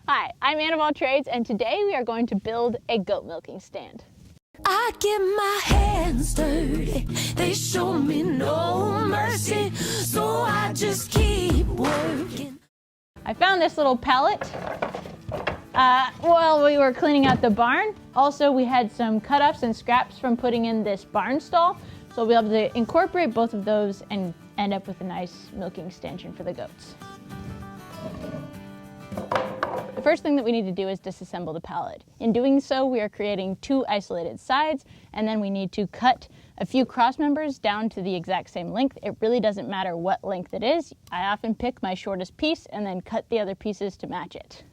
Hi, I'm Anna of all trades, and today we are going to build a goat milking stand. I get my hands dirty, they show me no mercy, so I just keep working. I found this little pallet while we were cleaning out the barn. Also, we had some cut-offs and scraps from putting in this barn stall, so we'll be able to incorporate both of those and end up with a nice milking stanchion for the goats. The first thing that we need to do is disassemble the pallet. In doing so, we are creating two isolated sides, and then we need to cut a few cross members down to the exact same length. It really doesn't matter what length it is. I often pick my shortest piece and then cut the other pieces to match it.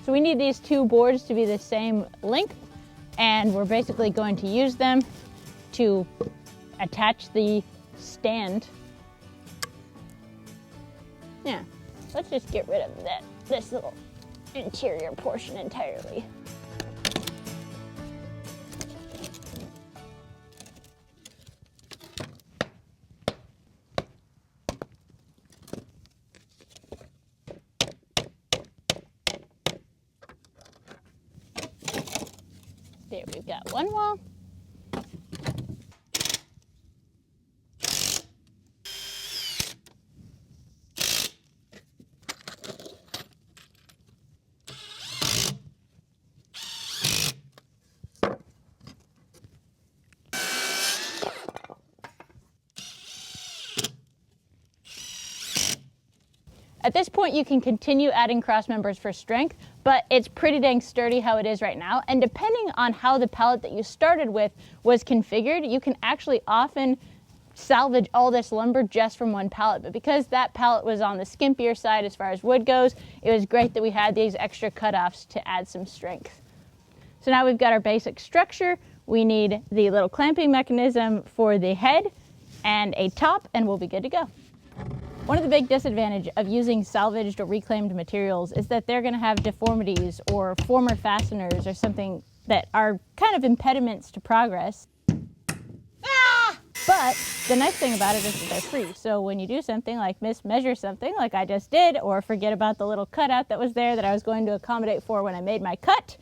So we need these two boards to be the same length, and we're basically going to use them to attach the stand. Yeah, let's just get rid of this little interior portion entirely. There, we've got one wall. At this point, you can continue adding cross members for strength, but it's pretty dang sturdy how it is right now. And depending on how the pallet that you started with was configured, you can actually often salvage all this lumber just from one pallet. But because that pallet was on the skimpier side as far as wood goes, it was great that we had these extra cutoffs to add some strength. So now we've got our basic structure. We need the little clamping mechanism for the head and a top, and we'll be good to go. One of the big disadvantages of using salvaged or reclaimed materials is that they're going to have deformities or former fasteners or something that are kind of impediments to progress. But the nice thing about it is that they're free. So when you do something like mismeasure something like I just did, or forget about the little cutout that was there that I was going to accommodate for when I made my cut,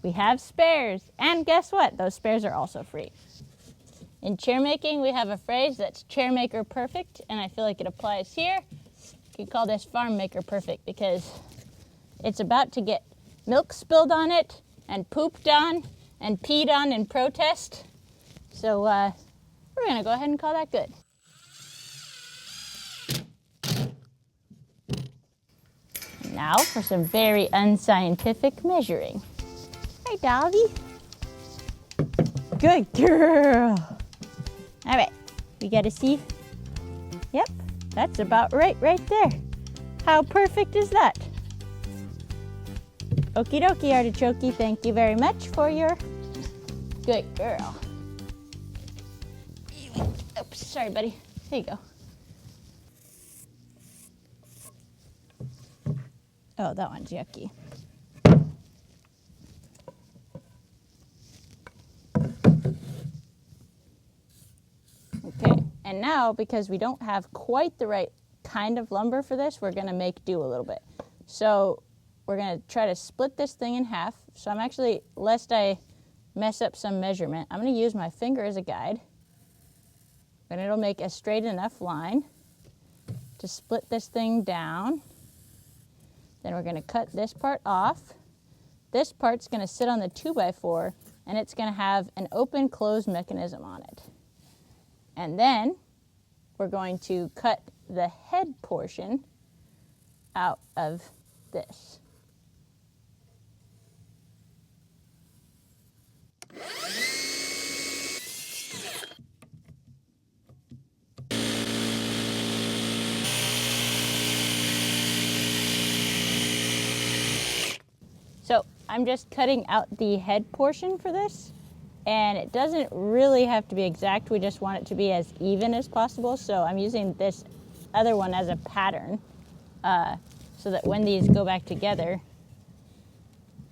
we have spares. And guess what? Those spares are also free. In chair making, we have a phrase that's chair maker perfect, and I feel like it applies here. You could call this farm maker perfect because it's about to get milk spilled on it and pooped on and peed on in protest. So we're gonna go ahead and call that good. Now for some very unscientific measuring. Hi, Dolly. Good girl. All right, we gotta see. Yep, that's about right there. How perfect is that? Okie dokie, artichoke, thank you very much for your good girl. Oops, sorry, buddy. There you go. Oh, that one's yucky. Okay, and now because we don't have quite the right kind of lumber for this, we're gonna make do a little bit. So we're gonna try to split this thing in half. So I'm actually, lest I mess up some measurement, I'm gonna use my finger as a guide, and it'll make a straight enough line to split this thing down. Then we're gonna cut this part off. This part's gonna sit on the 2x4, and it's gonna have an open-close mechanism on it. And then we're going to cut the head portion out of this. So I'm just cutting out the head portion for this, and it doesn't really have to be exact. We just want it to be as even as possible. So I'm using this other one as a pattern so that when these go back together,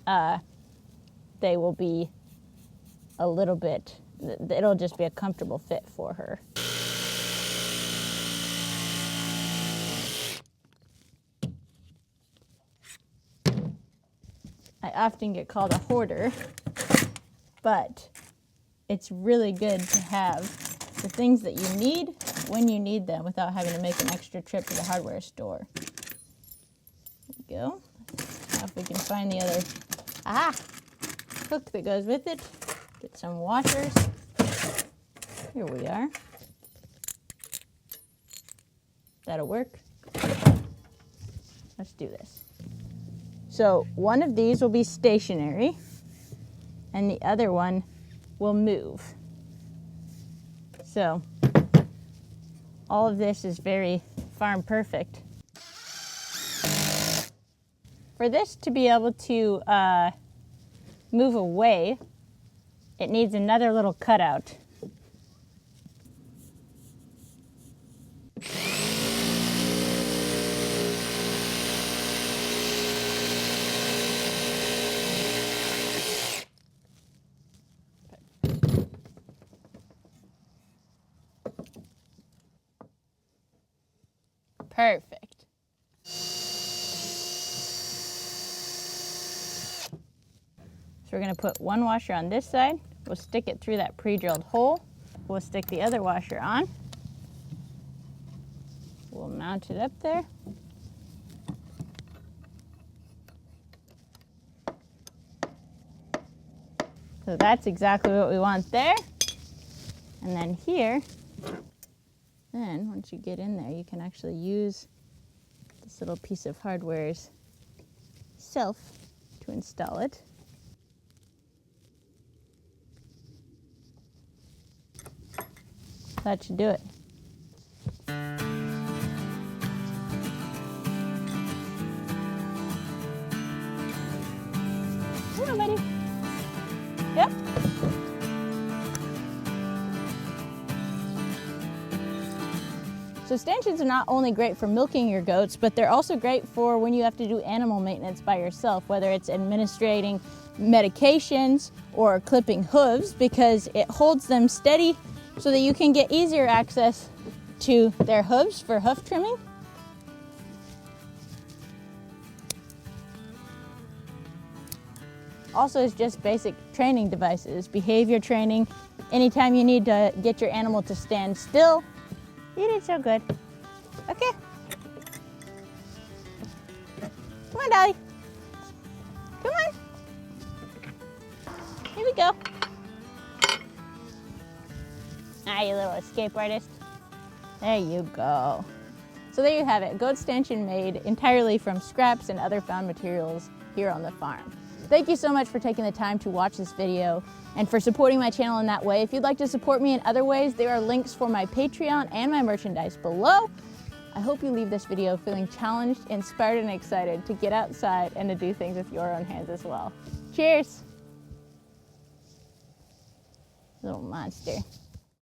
they will be a little bit, it'll just be a comfortable fit for her. I often get called a hoarder, but it's really good to have the things that you need when you need them without having to make an extra trip to the hardware store. There we go. Now if we can find the other hook that goes with it. Get some washers. Here we are. That'll work. Let's do this. So one of these will be stationary and the other one will move. So all of this is very farm perfect. For this to be able to move away, it needs another little cutout. Perfect. So we're going to put one washer on this side. We'll stick it through that pre-drilled hole. We'll stick the other washer on. We'll mount it up there. So that's exactly what we want there. And then here, then once you get in there, you can actually use this little piece of hardware's self to install it. That should do it. Come on, buddy. Yep. So stanchions are not only great for milking your goats, but they're also great for when you have to do animal maintenance by yourself, whether it's administering medications or clipping hooves, because it holds them steady so that you can get easier access to their hooves for hoof trimming. Also, it's just basic training devices, behavior training. Anytime you need to get your animal to stand still, you did so good. Okay. Come on, Dolly. Come on. Here we go. Ah, you little escape artist. There you go. So there you have it, goat stanchion made entirely from scraps and other found materials here on the farm. Thank you so much for taking the time to watch this video and for supporting my channel in that way. If you'd like to support me in other ways, there are links for my Patreon and my merchandise below. I hope you leave this video feeling challenged, inspired, and excited to get outside and to do things with your own hands as well. Cheers! Little monster.